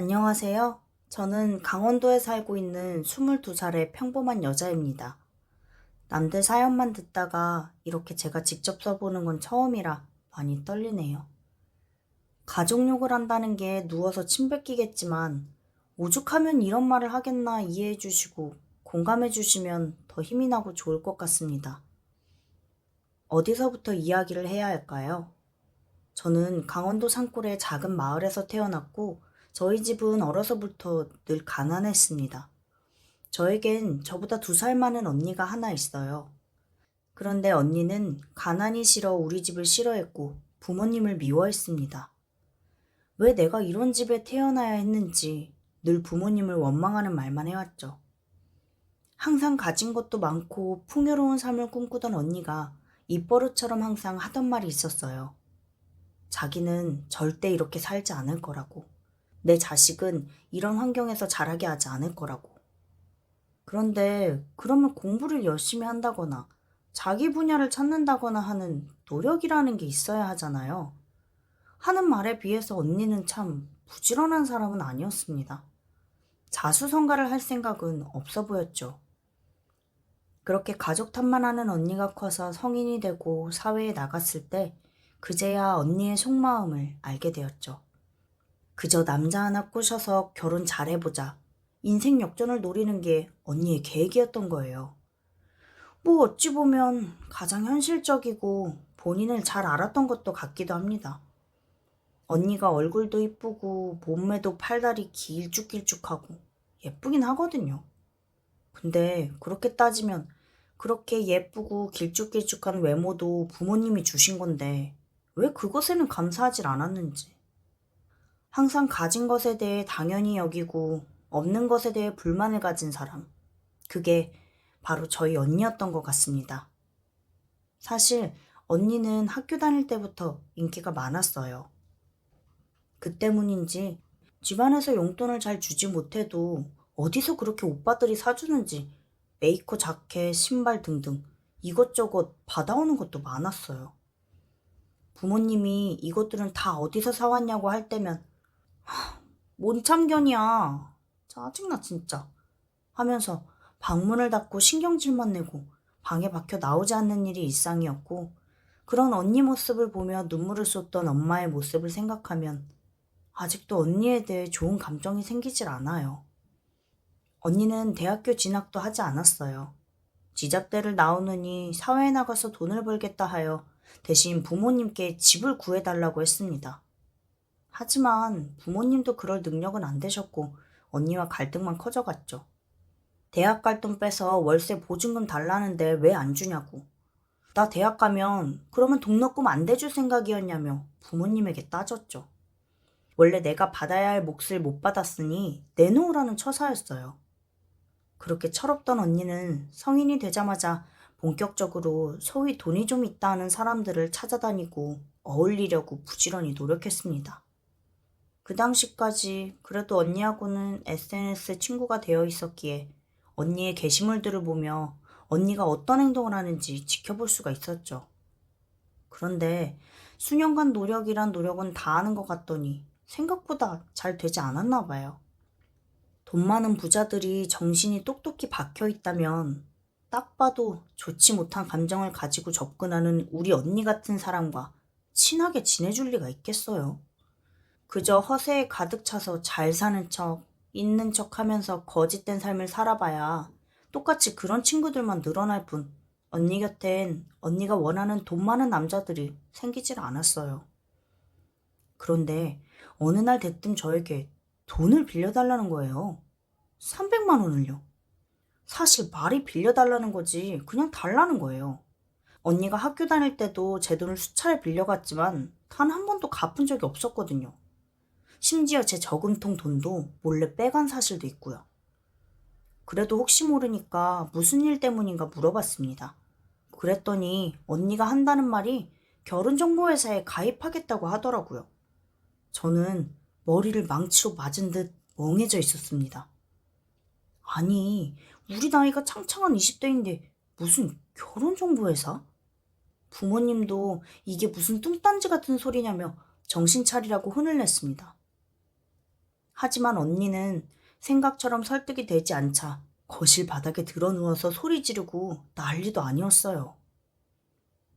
안녕하세요. 저는 강원도에 살고 있는 22살의 평범한 여자입니다. 남들 사연만 듣다가 이렇게 제가 직접 써보는 건 처음이라 많이 떨리네요. 가족욕을 한다는 게 누워서 침 뱉기겠지만 오죽하면 이런 말을 하겠나 이해해 주시고 공감해 주시면 더 힘이 나고 좋을 것 같습니다. 어디서부터 이야기를 해야 할까요? 저는 강원도 산골의 작은 마을에서 태어났고 저희 집은 어려서부터 늘 가난했습니다. 저에겐 저보다 2살 많은 언니가 하나 있어요. 그런데 언니는 가난이 싫어 우리 집을 싫어했고 부모님을 미워했습니다. 왜 내가 이런 집에 태어나야 했는지 늘 부모님을 원망하는 말만 해왔죠. 항상 가진 것도 많고 풍요로운 삶을 꿈꾸던 언니가 입버릇처럼 항상 하던 말이 있었어요. 자기는 절대 이렇게 살지 않을 거라고. 내 자식은 이런 환경에서 자라게 하지 않을 거라고. 그런데 그러면 공부를 열심히 한다거나 자기 분야를 찾는다거나 하는 노력이라는 게 있어야 하잖아요. 하는 말에 비해서 언니는 참 부지런한 사람은 아니었습니다. 자수성가를 할 생각은 없어 보였죠. 그렇게 가족 탓만 하는 언니가 커서 성인이 되고 사회에 나갔을 때 그제야 언니의 속마음을 알게 되었죠. 그저 남자 하나 꼬셔서 결혼 잘해보자. 인생 역전을 노리는 게 언니의 계획이었던 거예요. 뭐 어찌 보면 가장 현실적이고 본인을 잘 알았던 것도 같기도 합니다. 언니가 얼굴도 이쁘고 몸매도 팔다리 길쭉길쭉하고 예쁘긴 하거든요. 근데 그렇게 따지면 그렇게 예쁘고 길쭉길쭉한 외모도 부모님이 주신 건데 왜 그것에는 감사하질 않았는지. 항상 가진 것에 대해 당연히 여기고 없는 것에 대해 불만을 가진 사람. 그게 바로 저희 언니였던 것 같습니다. 사실 언니는 학교 다닐 때부터 인기가 많았어요. 그 때문인지 집안에서 용돈을 잘 주지 못해도 어디서 그렇게 오빠들이 사주는지 메이커 자켓, 신발 등등 이것저것 받아오는 것도 많았어요. 부모님이 이것들은 다 어디서 사왔냐고 할 때면 뭔 참견이야. 짜증나 진짜. 하면서 방문을 닫고 신경질만 내고 방에 박혀 나오지 않는 일이 일상이었고 그런 언니 모습을 보며 눈물을 쏟던 엄마의 모습을 생각하면 아직도 언니에 대해 좋은 감정이 생기질 않아요. 언니는 대학교 진학도 하지 않았어요. 지잡대를 나오느니 사회에 나가서 돈을 벌겠다 하여 대신 부모님께 집을 구해달라고 했습니다. 하지만 부모님도 그럴 능력은 안 되셨고 언니와 갈등만 커져갔죠. 대학 갈 돈 빼서 월세 보증금 달라는데 왜 안 주냐고. 나 대학 가면 그러면 등록금 안 대줄 생각이었냐며 부모님에게 따졌죠. 원래 내가 받아야 할 몫을 못 받았으니 내놓으라는 처사였어요. 그렇게 철없던 언니는 성인이 되자마자 본격적으로 소위 돈이 좀 있다 하는 사람들을 찾아다니고 어울리려고 부지런히 노력했습니다. 그 당시까지 그래도 언니하고는 SNS 친구가 되어 있었기에 언니의 게시물들을 보며 언니가 어떤 행동을 하는지 지켜볼 수가 있었죠. 그런데 수년간 노력이란 노력은 다 하는 것 같더니 생각보다 잘 되지 않았나 봐요. 돈 많은 부자들이 정신이 똑똑히 박혀 있다면 딱 봐도 좋지 못한 감정을 가지고 접근하는 우리 언니 같은 사람과 친하게 지내줄 리가 있겠어요. 그저 허세에 가득 차서 잘 사는 척, 있는 척 하면서 거짓된 삶을 살아봐야 똑같이 그런 친구들만 늘어날 뿐 언니 곁엔 언니가 원하는 돈 많은 남자들이 생기질 않았어요. 그런데 어느 날 대뜸 저에게 돈을 빌려달라는 거예요. 300만 원을요. 사실 말이 빌려달라는 거지 그냥 달라는 거예요. 언니가 학교 다닐 때도 제 돈을 수차례 빌려갔지만 단 한 번도 갚은 적이 없었거든요. 심지어 제 저금통 돈도 몰래 빼간 사실도 있고요. 그래도 혹시 모르니까 무슨 일 때문인가 물어봤습니다. 그랬더니 언니가 한다는 말이 결혼정보회사에 가입하겠다고 하더라고요. 저는 머리를 망치로 맞은 듯 멍해져 있었습니다. 아니, 우리 나이가 창창한 20대인데 무슨 결혼정보회사? 부모님도 이게 무슨 뚱딴지 같은 소리냐며 정신 차리라고 혼을 냈습니다. 하지만 언니는 생각처럼 설득이 되지 않자 거실 바닥에 드러누워서 소리 지르고 난리도 아니었어요.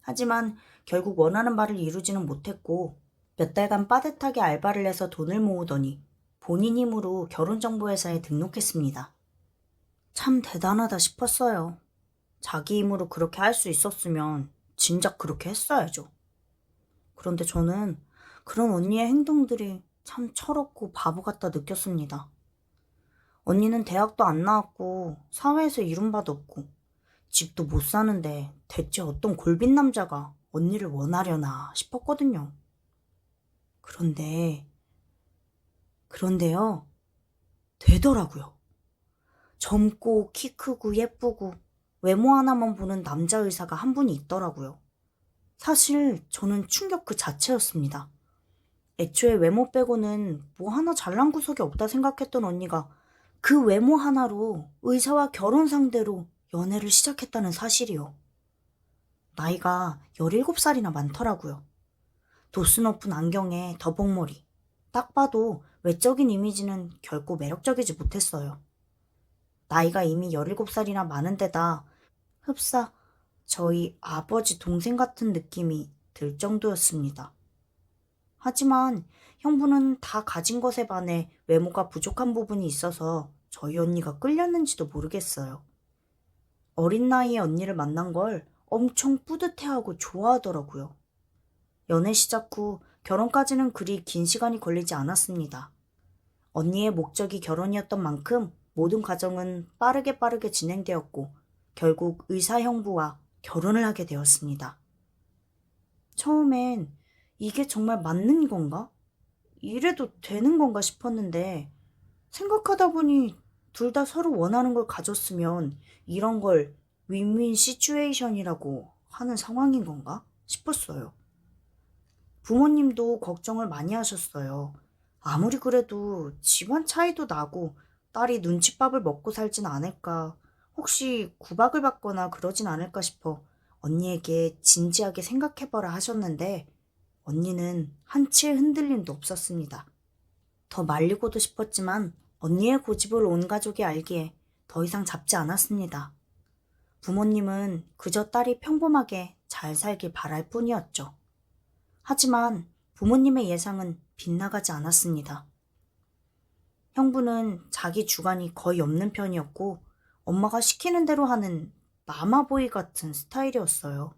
하지만 결국 원하는 바를 이루지는 못했고 몇 달간 빠듯하게 알바를 해서 돈을 모으더니 본인 힘으로 결혼정보회사에 등록했습니다. 참 대단하다 싶었어요. 자기 힘으로 그렇게 할 수 있었으면 진작 그렇게 했어야죠. 그런데 저는 그런 언니의 행동들이 참 철없고 바보 같다 느꼈습니다. 언니는 대학도 안 나왔고 사회에서 이룬 바도 없고 집도 못 사는데 대체 어떤 골빈 남자가 언니를 원하려나 싶었거든요. 그런데요, 되더라고요. 젊고 키 크고 예쁘고 외모 하나만 보는 남자 의사가 한 분이 있더라고요. 사실 저는 충격 그 자체였습니다. 애초에 외모 빼고는 뭐 하나 잘난 구석이 없다 생각했던 언니가 그 외모 하나로 의사와 결혼 상대로 연애를 시작했다는 사실이요. 나이가 17살이나 많더라고요. 도수 높은 안경에 더벅머리. 딱 봐도 외적인 이미지는 결코 매력적이지 못했어요. 나이가 이미 17살이나 많은데다 흡사 저희 아버지 동생 같은 느낌이 들 정도였습니다. 하지만 형부는 다 가진 것에 반해 외모가 부족한 부분이 있어서 저희 언니가 끌렸는지도 모르겠어요. 어린 나이에 언니를 만난 걸 엄청 뿌듯해하고 좋아하더라고요. 연애 시작 후 결혼까지는 그리 긴 시간이 걸리지 않았습니다. 언니의 목적이 결혼이었던 만큼 모든 과정은 빠르게 진행되었고 결국 의사 형부와 결혼을 하게 되었습니다. 처음엔 이게 정말 맞는 건가? 이래도 되는 건가 싶었는데 생각하다 보니 둘 다 서로 원하는 걸 가졌으면 이런 걸 윈윈 시츄에이션이라고 하는 상황인 건가 싶었어요. 부모님도 걱정을 많이 하셨어요. 아무리 그래도 집안 차이도 나고 딸이 눈칫밥을 먹고 살진 않을까, 혹시 구박을 받거나 그러진 않을까 싶어 언니에게 진지하게 생각해보라 하셨는데 언니는 한치의 흔들림도 없었습니다. 더 말리고도 싶었지만 언니의 고집을 온 가족이 알기에 더 이상 잡지 않았습니다. 부모님은 그저 딸이 평범하게 잘 살길 바랄 뿐이었죠. 하지만 부모님의 예상은 빗나가지 않았습니다. 형부는 자기 주관이 거의 없는 편이었고 엄마가 시키는 대로 하는 마마보이 같은 스타일이었어요.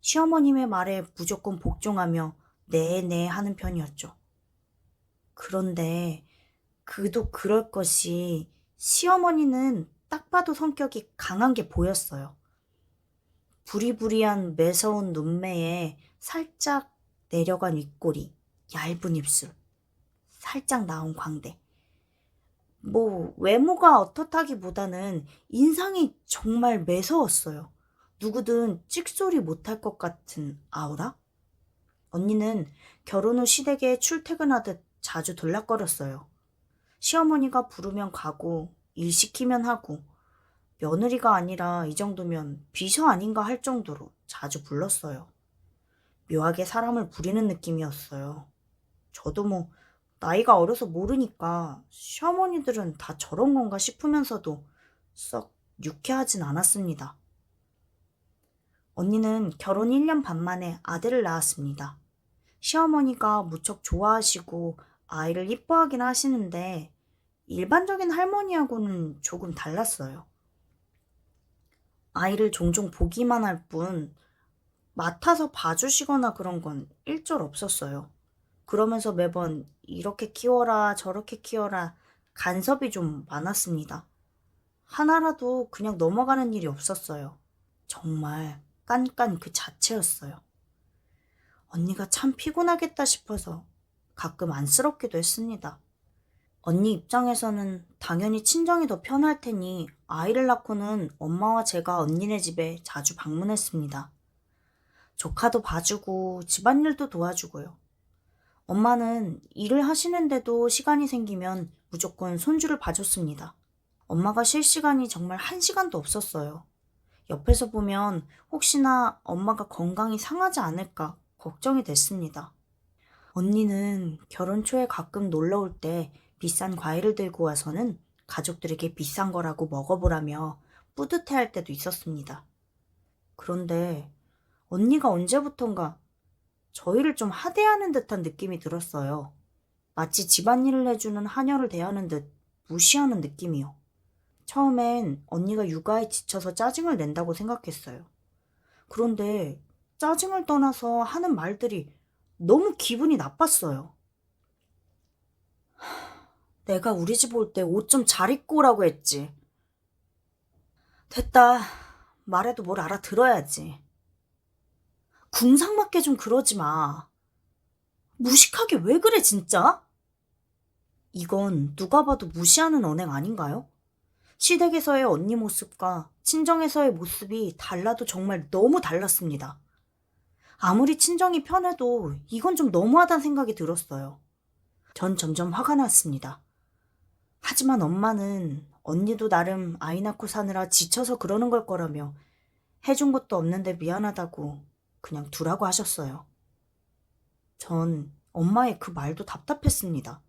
시어머님의 말에 무조건 복종하며 네 하는 편이었죠. 그런데 그도 그럴 것이 시어머니는 딱 봐도 성격이 강한 게 보였어요. 부리부리한 매서운 눈매에 살짝 내려간 윗꼬리, 얇은 입술, 살짝 나온 광대. 외모가 어떻다기보다는 인상이 정말 매서웠어요. 누구든 찍소리 못할 것 같은 아우라? 언니는 결혼 후 시댁에 출퇴근하듯 자주 들락거렸어요. 시어머니가 부르면 가고 일 시키면 하고 며느리가 아니라 이 정도면 비서 아닌가 할 정도로 자주 불렀어요. 묘하게 사람을 부리는 느낌이었어요. 저도 나이가 어려서 모르니까 시어머니들은 다 저런 건가 싶으면서도 썩 유쾌하진 않았습니다. 언니는 결혼 1년 반 만에 아들을 낳았습니다. 시어머니가 무척 좋아하시고 아이를 이뻐하긴 하시는데 일반적인 할머니하고는 조금 달랐어요. 아이를 종종 보기만 할 뿐 맡아서 봐주시거나 그런 건 일절 없었어요. 그러면서 매번 이렇게 키워라 저렇게 키워라 간섭이 좀 많았습니다. 하나라도 그냥 넘어가는 일이 없었어요. 정말 깐깐 그 자체였어요. 언니가 참 피곤하겠다 싶어서 가끔 안쓰럽기도 했습니다. 언니 입장에서는 당연히 친정이 더 편할 테니 아이를 낳고는 엄마와 제가 언니네 집에 자주 방문했습니다. 조카도 봐주고 집안일도 도와주고요. 엄마는 일을 하시는데도 시간이 생기면 무조건 손주를 봐줬습니다. 엄마가 쉴 시간이 정말 1시간도 없었어요. 옆에서 보면 혹시나 엄마가 건강이 상하지 않을까 걱정이 됐습니다. 언니는 결혼 초에 가끔 놀러 올 때 비싼 과일을 들고 와서는 가족들에게 비싼 거라고 먹어보라며 뿌듯해할 때도 있었습니다. 그런데 언니가 언제부턴가 저희를 좀 하대하는 듯한 느낌이 들었어요. 마치 집안일을 해주는 하녀를 대하는 듯 무시하는 느낌이요. 처음엔 언니가 육아에 지쳐서 짜증을 낸다고 생각했어요. 그런데 짜증을 떠나서 하는 말들이 너무 기분이 나빴어요. 내가 우리 집 올 때 옷 좀 잘 입고 오라고 했지. 됐다. 말해도 뭘 알아들어야지. 궁상맞게 좀 그러지 마. 무식하게 왜 그래 진짜? 이건 누가 봐도 무시하는 언행 아닌가요? 시댁에서의 언니 모습과 친정에서의 모습이 달라도 정말 너무 달랐습니다. 아무리 친정이 편해도 이건 좀 너무하다는 생각이 들었어요. 전 점점 화가 났습니다. 하지만 엄마는 언니도 나름 아이 낳고 사느라 지쳐서 그러는 걸 거라며 해준 것도 없는데 미안하다고 그냥 두라고 하셨어요. 전 엄마의 그 말도 답답했습니다.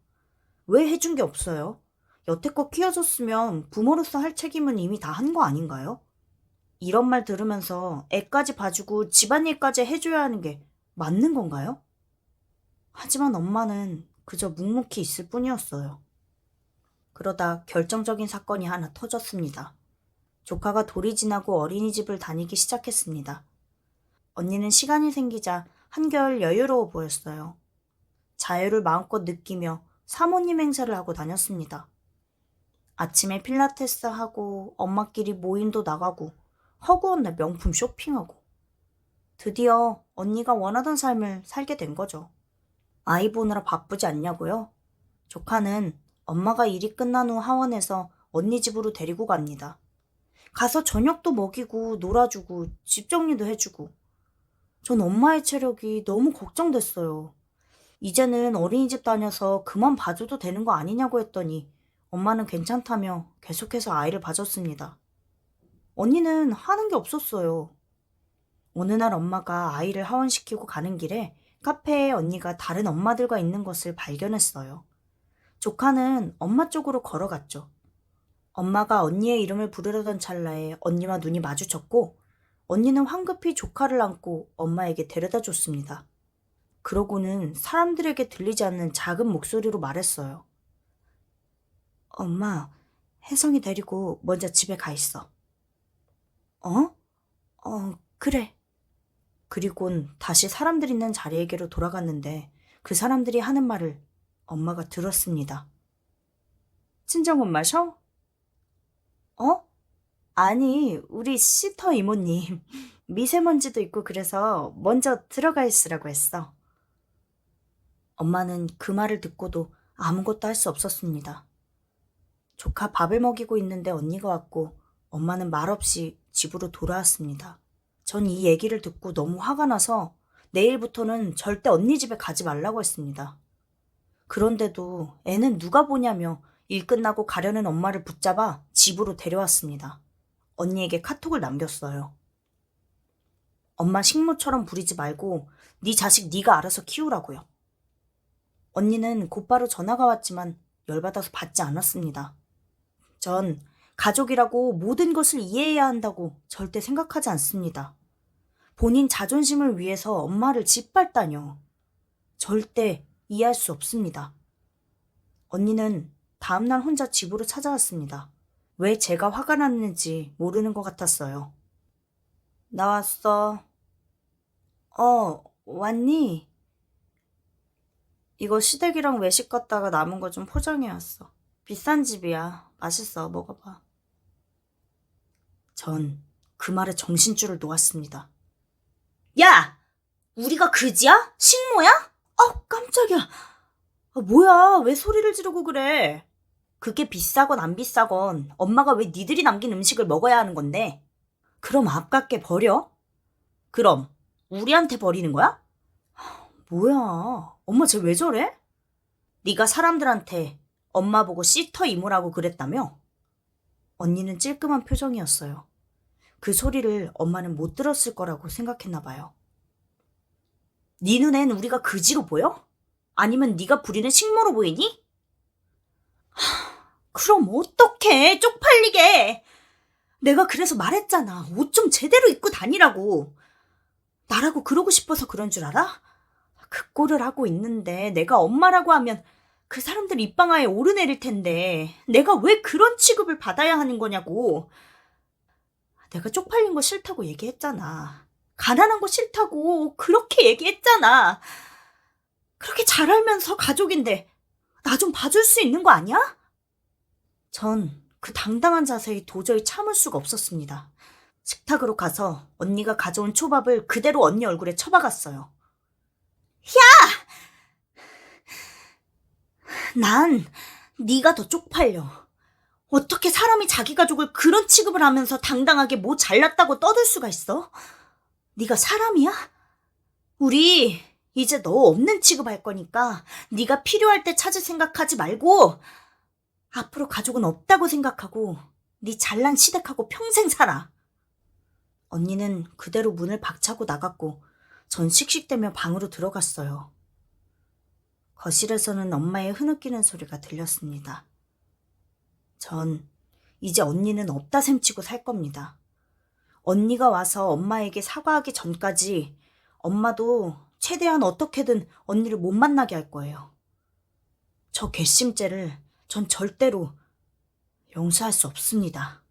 왜 해준 게 없어요? 여태껏 키워줬으면 부모로서 할 책임은 이미 다 한 거 아닌가요? 이런 말 들으면서 애까지 봐주고 집안일까지 해줘야 하는 게 맞는 건가요? 하지만 엄마는 그저 묵묵히 있을 뿐이었어요. 그러다 결정적인 사건이 하나 터졌습니다. 조카가 돌이 지나고 어린이집을 다니기 시작했습니다. 언니는 시간이 생기자 한결 여유로워 보였어요. 자유를 마음껏 느끼며 사모님 행세를 하고 다녔습니다. 아침에 필라테스 하고 엄마끼리 모임도 나가고 허구한 날 명품 쇼핑하고 드디어 언니가 원하던 삶을 살게 된 거죠. 아이 보느라 바쁘지 않냐고요? 조카는 엄마가 일이 끝난 후 하원해서 언니 집으로 데리고 갑니다. 가서 저녁도 먹이고 놀아주고 집 정리도 해주고. 전 엄마의 체력이 너무 걱정됐어요. 이제는 어린이집 다녀서 그만 봐줘도 되는 거 아니냐고 했더니 엄마는 괜찮다며 계속해서 아이를 봐줬습니다. 언니는 하는 게 없었어요. 어느 날 엄마가 아이를 하원시키고 가는 길에 카페에 언니가 다른 엄마들과 있는 것을 발견했어요. 조카는 엄마 쪽으로 걸어갔죠. 엄마가 언니의 이름을 부르려던 찰나에 언니와 눈이 마주쳤고 언니는 황급히 조카를 안고 엄마에게 데려다 줬습니다. 그러고는 사람들에게 들리지 않는 작은 목소리로 말했어요. 엄마, 혜성이 데리고 먼저 집에 가 있어. 그래. 그리곤 다시 사람들 있는 자리에게로 돌아갔는데 그 사람들이 하는 말을 엄마가 들었습니다. 친정엄마셔? 아니, 우리 시터 이모님. 미세먼지도 있고 그래서 먼저 들어가 있으라고 했어. 엄마는 그 말을 듣고도 아무것도 할 수 없었습니다. 조카 밥을 먹이고 있는데 언니가 왔고 엄마는 말없이 집으로 돌아왔습니다. 전 이 얘기를 듣고 너무 화가 나서 내일부터는 절대 언니 집에 가지 말라고 했습니다. 그런데도 애는 누가 보냐며 일 끝나고 가려는 엄마를 붙잡아 집으로 데려왔습니다. 언니에게 카톡을 남겼어요. 엄마 식모처럼 부리지 말고 네 자식 네가 알아서 키우라고요. 언니는 곧바로 전화가 왔지만 열받아서 받지 않았습니다. 전 가족이라고 모든 것을 이해해야 한다고 절대 생각하지 않습니다. 본인 자존심을 위해서 엄마를 짓밟다뇨. 절대 이해할 수 없습니다. 언니는 다음날 혼자 집으로 찾아왔습니다. 왜 제가 화가 났는지 모르는 것 같았어요. 나왔어. 왔니? 이거 시댁이랑 외식 갔다가 남은 거 좀 포장해왔어. 비싼 집이야. 맛있어. 먹어봐. 전 그 말에 정신줄을 놓았습니다. 야! 우리가 그지야? 식모야? 깜짝이야. 뭐야? 왜 소리를 지르고 그래? 그게 비싸건 안 비싸건 엄마가 왜 니들이 남긴 음식을 먹어야 하는 건데? 그럼 아깝게 버려? 그럼 우리한테 버리는 거야? 뭐야? 엄마 쟤 왜 저래? 네가 사람들한테 엄마 보고 시터 이모라고 그랬다며? 언니는 찔끔한 표정이었어요. 그 소리를 엄마는 못 들었을 거라고 생각했나 봐요. 네 눈엔 우리가 그지로 보여? 아니면 네가 부리는 식모로 보이니? 그럼 어떡해, 쪽팔리게. 내가 그래서 말했잖아. 옷 좀 제대로 입고 다니라고. 나라고 그러고 싶어서 그런 줄 알아? 그 꼴을 하고 있는데 내가 엄마라고 하면 그 사람들 입방아에 오르내릴 텐데 내가 왜 그런 취급을 받아야 하는 거냐고. 내가 쪽팔린 거 싫다고 얘기했잖아. 가난한 거 싫다고 그렇게 얘기했잖아. 그렇게 잘 알면서 가족인데 나 좀 봐줄 수 있는 거 아니야? 전 그 당당한 자세에 도저히 참을 수가 없었습니다. 식탁으로 가서 언니가 가져온 초밥을 그대로 언니 얼굴에 쳐박았어요. 난 네가 더 쪽팔려. 어떻게 사람이 자기 가족을 그런 취급을 하면서 당당하게 뭐 잘났다고 떠들 수가 있어? 네가 사람이야? 우리 이제 너 없는 취급할 거니까 네가 필요할 때 찾을 생각하지 말고 앞으로 가족은 없다고 생각하고 네 잘난 시댁하고 평생 살아. 언니는 그대로 문을 박차고 나갔고 전 씩씩대며 방으로 들어갔어요. 거실에서는 엄마의 흐느끼는 소리가 들렸습니다. 전 이제 언니는 없다 셈치고 살 겁니다. 언니가 와서 엄마에게 사과하기 전까지 엄마도 최대한 어떻게든 언니를 못 만나게 할 거예요. 저 괘씸죄를 전 절대로 용서할 수 없습니다.